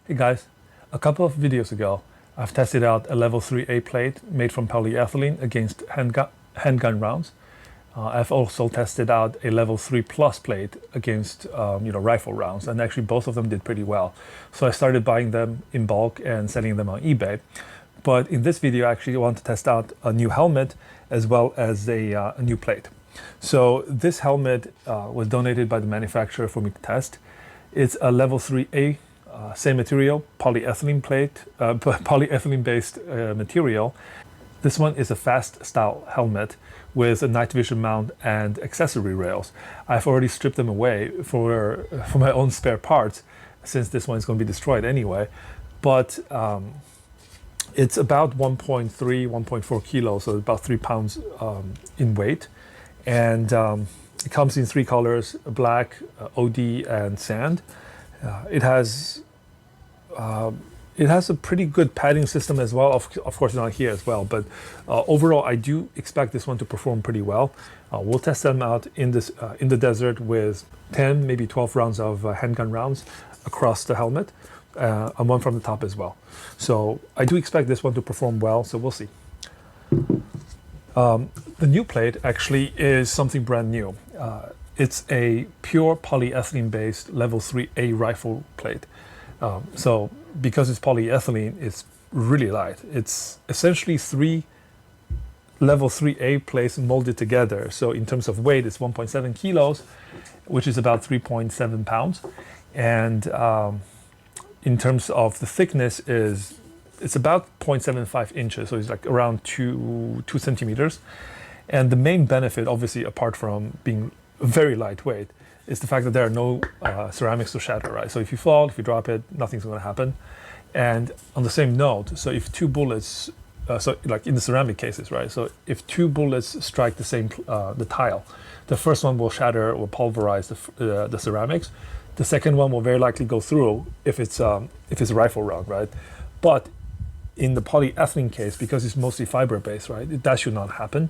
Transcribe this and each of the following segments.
Hey guys, a couple of videos ago, I've tested out a level 3A plate made from polyethylene against handgun rounds. I've also tested out a level 3 plus plate against rifle rounds, and actually both of them did pretty well. So I started buying them in bulk and selling them on eBay. But in this video, I actually want to test out a new helmet as well as a new plate. So this helmet was donated by the manufacturer for me to test. It's a level 3A, same material, polyethylene plate, polyethylene-based material. This one is a fast style helmet with a night vision mount and accessory rails. I've already stripped them away for my own spare parts, since this one is going to be destroyed anyway. But it's about 1.3, 1.4 kilos, so about 3 pounds in weight. And it comes in 3 colors: black, OD, and sand. It has a pretty good padding system as well. Of course, not here as well, but overall, I do expect this one to perform pretty well. We'll test them out in the desert with 10, maybe 12 rounds of handgun rounds across the helmet, and one from the top as well. So I do expect this one to perform well. So we'll see. The new plate actually is something brand new. It's a pure polyethylene-based level 3A rifle plate. So because it's polyethylene, it's really light. It's essentially 3 level 3A plates molded together. So in terms of weight, it's 1.7 kilos, which is about 3.7 pounds. And in terms of the thickness, it's about 0.75 inches. So it's like around 2 centimeters. And the main benefit, obviously, apart from being very lightweight, is the fact that there are no ceramics to shatter, right? So if you fall, if you drop it, nothing's going to happen. And on the same note, so if 2 bullets, so like in the ceramic cases, right? So if 2 bullets strike the tile, the first one will shatter or pulverize the ceramics. The second one will very likely go through if it's a rifle round, right? But in the polyethylene case, because it's mostly fiber-based, right, that should not happen.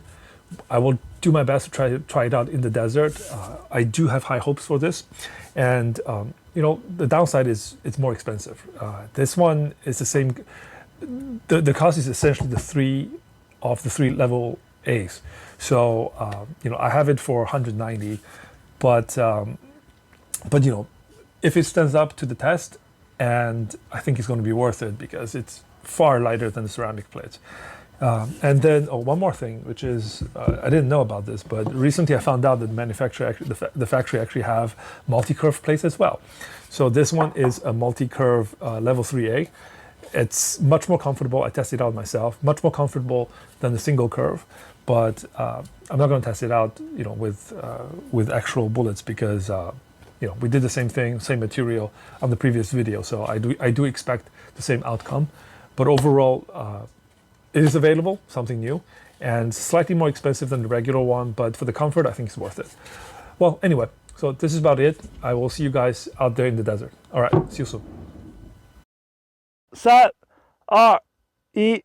I will do my best to try it out in the desert. I do have high hopes for this, and the downside is it's more expensive. This one is the same. The cost is essentially the 3 level A's. So I have it for 190, but if it stands up to the test, and I think it's going to be worth it because it's far lighter than the ceramic plates. And then one more thing, which is I didn't know about this, but recently I found out that the factory actually have multi-curve plates as well. So this one is a multi-curve level 3A. It's much more comfortable. I tested it out myself. Much more comfortable than the single curve, but I'm not going to test it out, with actual bullets because we did the same thing, same material on the previous video. So I do expect the same outcome, but overall. It is available, something new, and slightly more expensive than the regular one, but for the comfort, I think it's worth it. Well, anyway, so this is about it. I will see you guys out there in the desert. All right, see you soon. 3, 2, 1,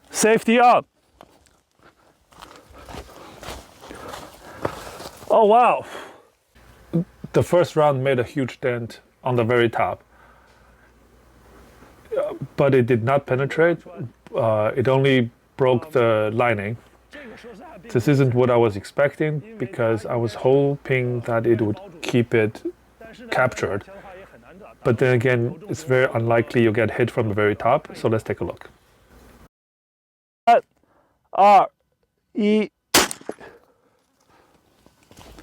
safety on. Oh, wow. The first round made a huge dent on the very top. But it did not penetrate. It only broke the lining. This isn't what I was expecting because I was hoping that it would keep it captured. But then again, it's very unlikely you'll get hit from the very top. So let's take a look. 3, 2, 1,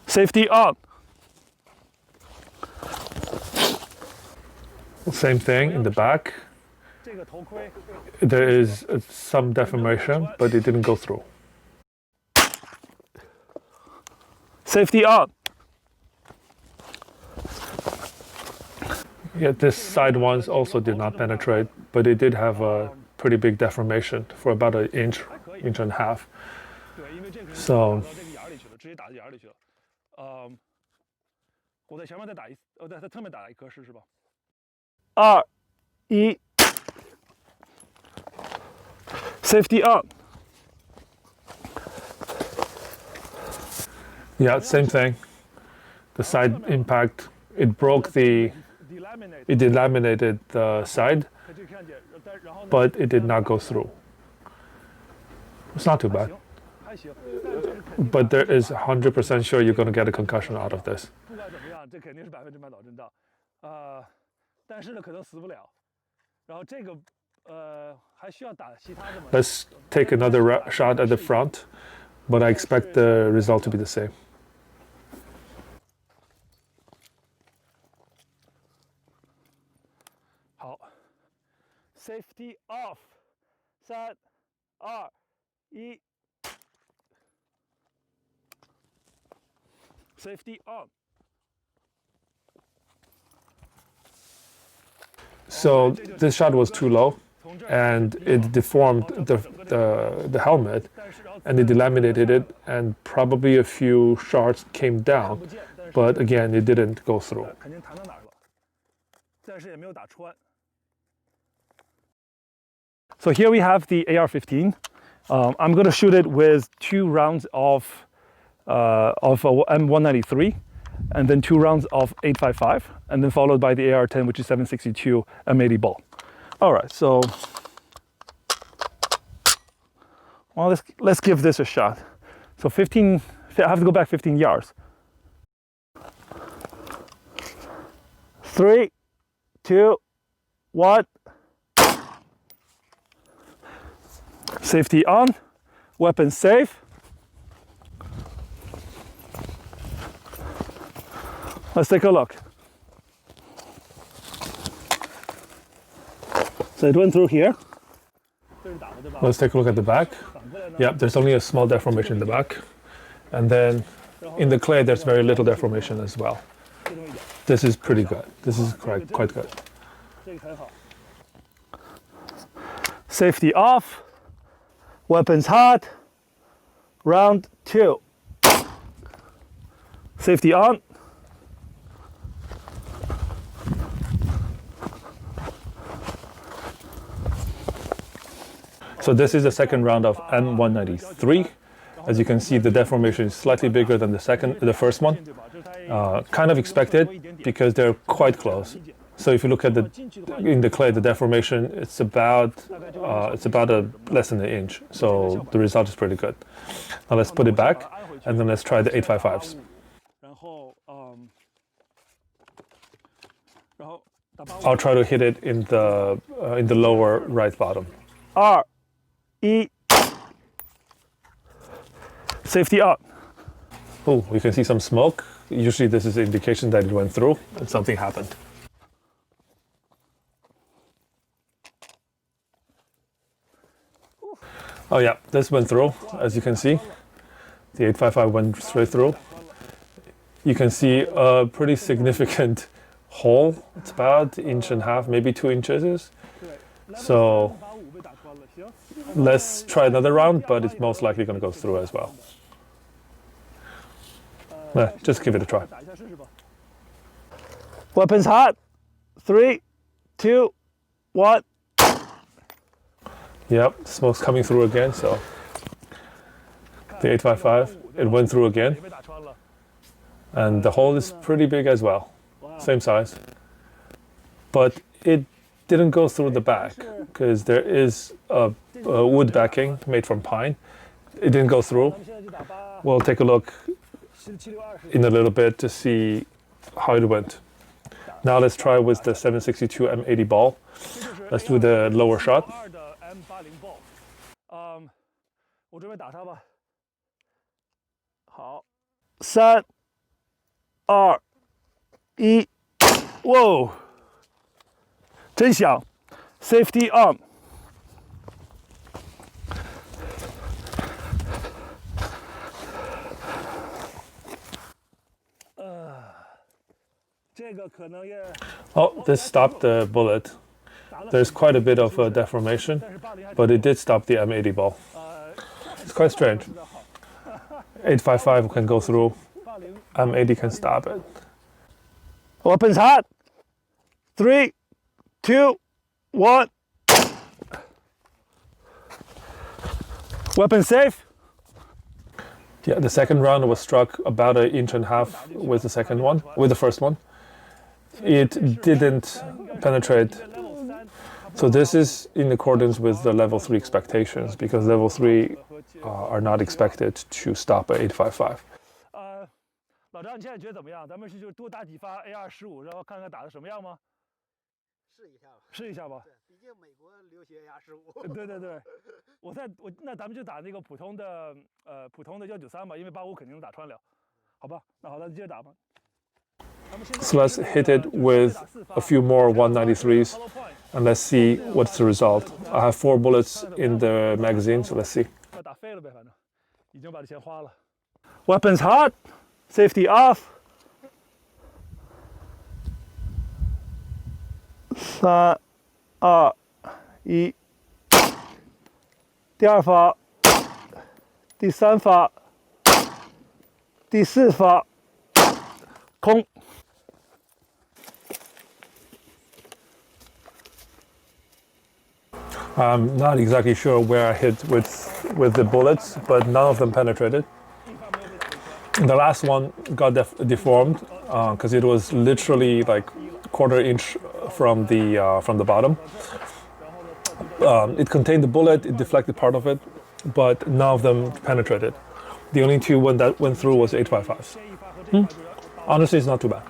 safety on. Same thing in the back. There is some deformation, but it didn't go through. Safety on. Yeah, this side ones also did not penetrate, but it did have a pretty big deformation for about an inch and a half. So. 2, 1, safety on. Yeah, same thing. The side impact, it broke the it delaminated the side, but it did not go through. It's not too bad. But there is 100% sure you're going to get a concussion out of this. Let's take another shot at the front, but I expect the result to be the same. Safety off. 3、2、1。Safety on. So this shot was too low, and it deformed the helmet, and it delaminated it, and probably a few shards came down, but again, it didn't go through. So here we have the AR-15. I'm going to shoot it with 2 rounds of a M193, and then 2 rounds of 8.55, and then followed by the AR-10, which is 7.62 M80 ball. All right, so well, let's give this a shot. So 15, I have to go back 15 yards. 3, 2, 1. Safety on, weapon safe. Let's take a look. So it went through here. Let's take a look at the back. Yeah, there's only a small deformation in the back. And then in the clay, there's very little deformation as well. This is pretty good. This is quite good. Safety off. Weapons hot. Round 2. Safety on. So this is the second round of M193. As you can see, the deformation is slightly bigger than the first one. Kind of expected because they're quite close. So if you look at in the clay, the deformation, it's about less than an inch. So the result is pretty good. Now let's put it back, and then let's try the 8.55s. I'll try to hit it in the lower right bottom. R-E. Safety up. Oh, we can see some smoke. Usually this is an indication that it went through and something happened. Oh yeah, this went through, as you can see. The 8.55 went straight through. You can see a pretty significant hole. It's about 1.5 inches, maybe 2 inches. So let's try another round, but it's most likely going to go through as well. Just give it a try. Weapons hot. 3, 2, 1. Yep, smoke's coming through again, so the 8.55, it went through again. And the hole is pretty big as well, same size. But it didn't go through the back because there is a wood backing made from pine. It didn't go through. We'll take a look in a little bit to see how it went. Now let's try with the 7.62 M80 ball. Let's do the lower shot. 我准备打它吧。好，3、2、1， 哇，真响 ！Safety on。这个可能也。Oh, this stopped the bullet. There's quite a bit of deformation, but it did stop the M80 ball. It's quite strange. 8.55 can go through. M80 can stop it. Weapons hot. 3, 2, 1. Weapon safe. Yeah, the second round was struck about 1.5 inches with the first one. it didn't penetrate. So this is in accordance with the level 3 expectations, because level 3 are not expected to stop at 855. 老张，你现在觉得怎么样？咱们是就多打几发 AR-15，然后看看打的什么样吗？试一下吧。试一下吧。对，毕竟美国流行 AR-15。对对对，那咱们就打那个普通的193吧，因为85肯定能打穿了，好吧？那好，咱接着打吧。So let's hit it with a few more 193s and let's see what's the result. I have 4 bullets in the magazine, so let's see. 打废了呗，反正已经把这钱花了。Weapons hot, safety off. 3、2、1，第2发，第3发，第4发，空。I'm not exactly sure where I hit with the bullets, but none of them penetrated. The last one got deformed because it was literally like quarter inch from the bottom. It contained the bullet, it deflected part of it, but none of them penetrated. The only 2 that went through was 855s. Honestly, it's not too bad.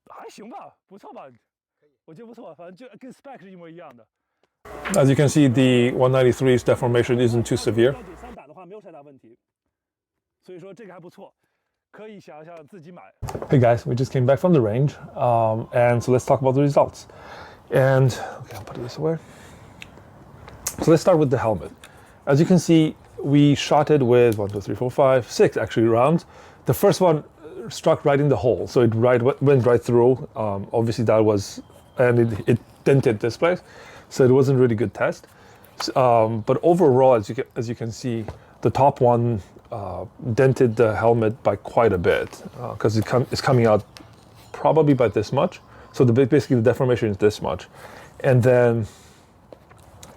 还行吧，不错吧？我觉得不错，反正就跟 spec 是一模一样的。As you can see, the 193's deformation isn't too severe. 3打的话没有太大问题，所以说这个还不错，可以想想自己买。Hey guys, we just came back from the range, and so let's talk about the results. And okay, I'll put this away. So let's start with the helmet. As you can see, we shot it with 1, 2, 3, 4, 5, 6 actually rounds. The first one struck right in the hole, so it went right through. Obviously that was, and it dented this place, so it wasn't really good test. But overall, as you can see, the top one dented the helmet by quite a bit because it's coming out probably by this much. So basically the deformation is this much, and then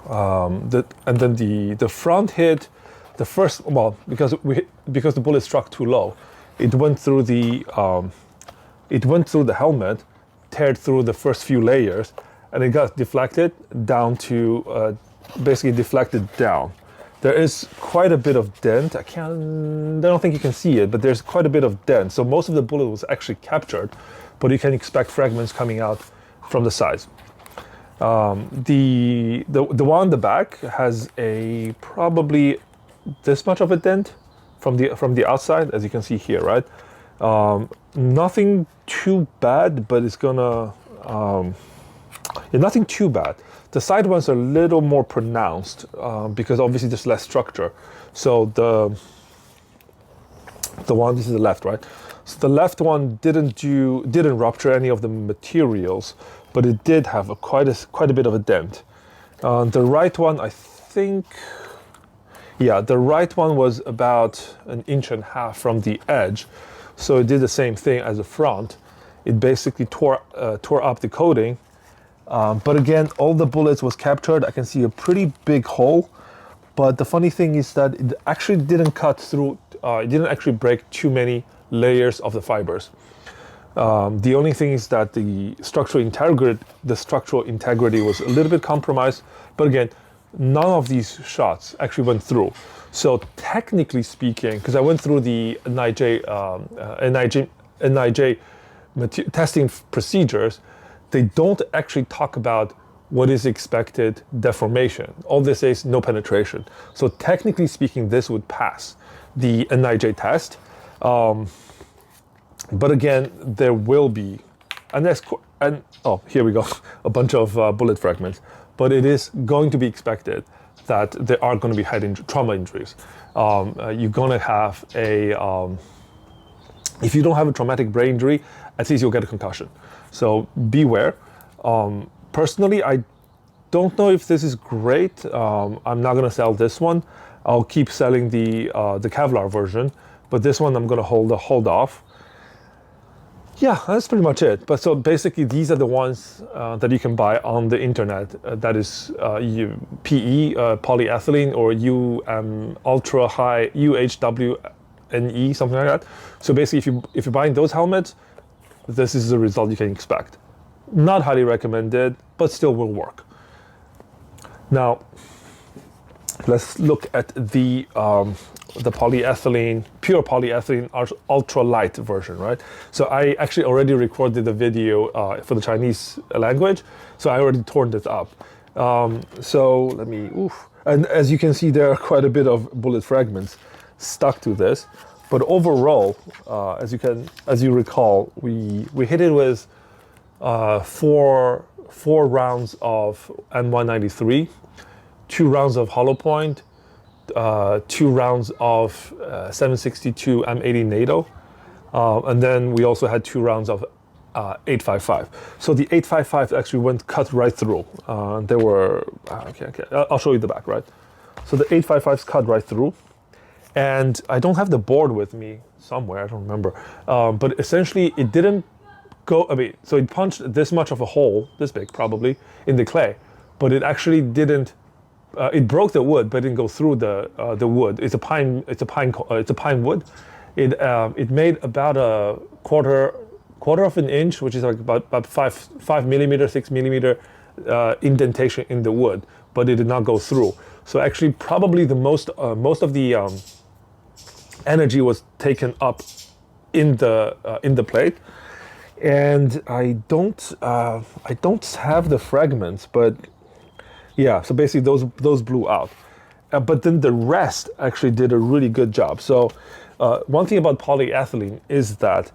the front hit the first, well, because the bullet struck too low, it went through the helmet, teared through the first few layers, and it got deflected down to basically deflected down. There is quite a bit of dent. I don't think you can see it, but there's quite a bit of dent. So most of the bullet was actually captured, but you can expect fragments coming out from the sides. The one on the back has a probably this much of a dent from the outside, as you can see here, right? Nothing too bad, but it's gonna nothing too bad. The side ones are a little more pronounced because obviously there's less structure. So the one, this is the left, right? So the left one didn't rupture any of the materials, but it did have quite a bit of a dent. The right one, I think, yeah, the right one was about 1.5 inches from the edge, so it did the same thing as the front. It basically tore up the coating. But again, all the bullets was captured. I can see a pretty big hole, but the funny thing is that it actually didn't cut through, it didn't actually break too many layers of the fibers. The only thing is that the structural integrity was a little bit compromised, but again, none of these shots actually went through. So technically speaking, because I went through the NIJ testing procedures, they don't actually talk about what is expected deformation. All they say is no penetration. So technically speaking, this would pass the NIJ test. But again, there will be, oh, here we go, a bunch of bullet fragments. But it is going to be expected that there are going to be trauma injuries. You're going to have if you don't have a traumatic brain injury, at least you'll get a concussion. So beware. Personally, I don't know if this is great. I'm not going to sell this one. I'll keep selling the Kevlar version, but this one I'm going to hold off. Yeah, that's pretty much it. But so basically, these are the ones that you can buy on the internet. That is PE, polyethylene, or ultra high UHWNE, something like that. So basically, if you're buying those helmets, this is the result you can expect. Not highly recommended, but still will work. Now, let's look at the polyethylene, pure polyethylene ultra light version, right? So I actually already recorded the video for the Chinese language, so I already torn this up. So let me, and as you can see, there are quite a bit of bullet fragments stuck to this. But overall, as you recall, we hit it with four rounds of M193, 2 rounds of hollow point, 2 rounds of 762 M80 NATO, and then we also had 2 rounds of 855. So the 855 actually went cut right through. There were okay. I'll show you the back, right? So the 855s cut right through. And I don't have the board with me somewhere, I don't remember. But essentially it didn't go, so it punched this much of a hole, this big probably, in the clay, but it actually didn't, it broke the wood, but it didn't go through the wood. It's a pine wood. It made about a quarter of an inch, which is like about 5 millimeter, 6 millimeter indentation in the wood, but it did not go through. So actually probably the most of the energy was taken up in the plate, and I don't have the fragments, but yeah. So basically, those blew out, but then the rest actually did a really good job. So one thing about polyethylene is that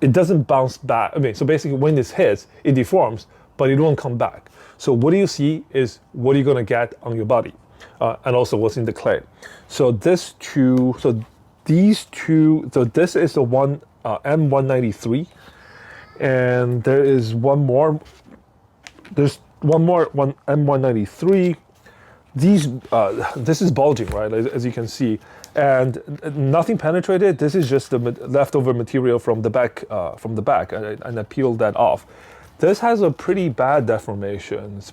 it doesn't bounce back. So basically, when this hits, it deforms, but it won't come back. So what do you see is what are you gonna get on your body, and also what's in the clay. So these two. So this is the one M193, and there is one more. There's one M193. This is bulging, right, as you can see, and nothing penetrated. This is just the leftover material from the back, and I peeled that off. This has a pretty bad deformation. It's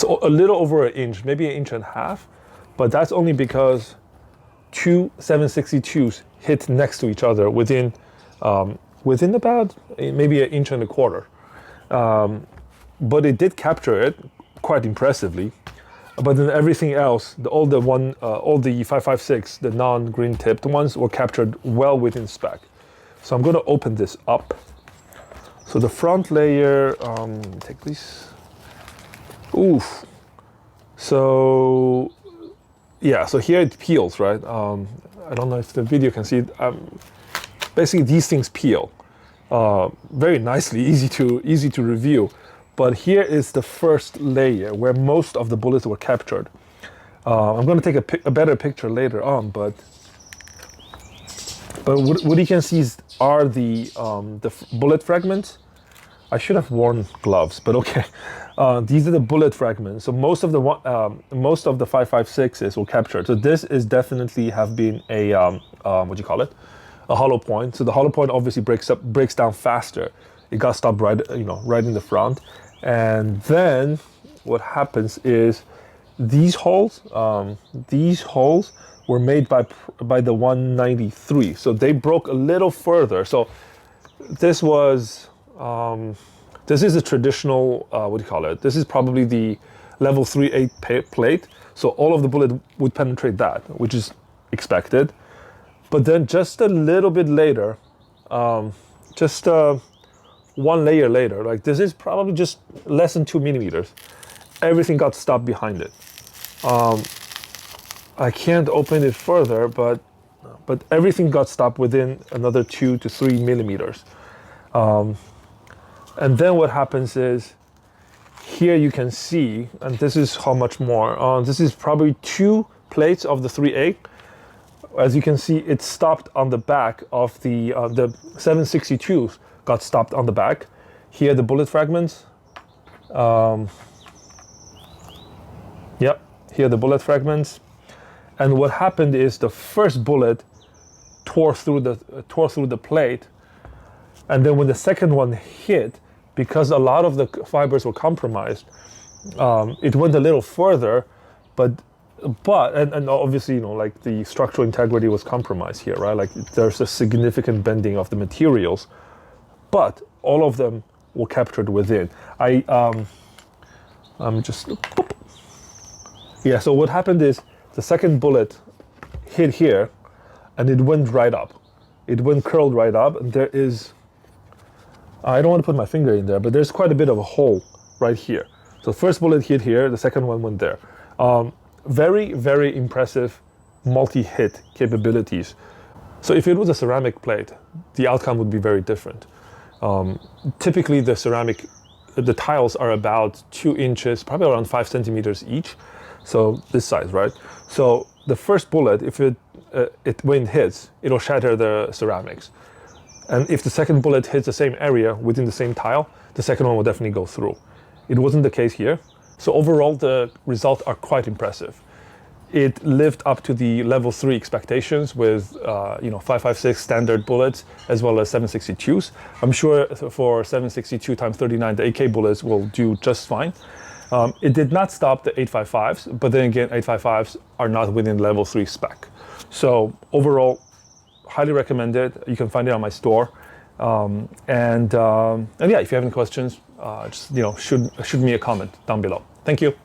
a little over an inch, maybe 1.5 inches, but that's only because 2 762s hit next to each other within about maybe 1.25 inches. But it did capture it quite impressively. But then everything else, all the 556, the non-green tipped ones, were captured well within spec. So I'm going to open this up. So the front layer, take this. Oof. So yeah, so here it peels, right? I don't know if the video can see it. Basically, these things peel very nicely, easy to review. But here is the first layer where most of the bullets were captured. I'm going to take a better picture later on, but what you can see are the bullet fragments. I should have worn gloves, but okay. These are the bullet fragments. So most of the 556s were captured. So this is definitely have been a what do you call it? A hollow point. So the hollow point obviously breaks down faster. It got stopped right in the front, and then what happens is these holes were made by the 193. So they broke a little further. So this was. This is a traditional, what do you call it? This is probably the level 3A plate. So all of the bullet would penetrate that, which is expected. But then just a little bit later, just one layer later, like this is probably just less than 2 millimeters. Everything got stopped behind it. I can't open it further, but everything got stopped within another 2 to 3 millimeters. And then what happens is, here you can see, and this is how much more. This is probably 2 plates of the 3A. As you can see, it stopped on the back of the 762s got stopped on the back. Here the bullet fragments. Yep, here the bullet fragments. And what happened is the first bullet tore through the plate, and then when the second one hit, because a lot of the fibers were compromised, it went a little further, but But and obviously, like the structural integrity was compromised here, right? Like there's a significant bending of the materials, but all of them were captured within. I'm just, yeah. So what happened is the second bullet hit here, and it went right up. It went curled right up, and there is, I don't want to put my finger in there, but there's quite a bit of a hole right here. So the first bullet hit here, the second one went there. Very, very impressive multi-hit capabilities. So if it was a ceramic plate, the outcome would be very different. Typically the tiles are about 2 inches, probably around 5 centimeters each. So this size, right? So the first bullet, if when it hits, it'll shatter the ceramics. And if the second bullet hits the same area within the same tile, the second one will definitely go through. It wasn't the case here. So overall, the results are quite impressive. It lived up to the level 3 expectations with 5.56 standard bullets as well as 7.62s. I'm sure for 7.62 times 39, the AK bullets will do just fine. It did not stop the 8.55s, but then again, 8.55s are not within level 3 spec. So overall, highly recommended. You can find it on my store. And yeah, if you have any questions, just shoot me a comment down below. Thank you.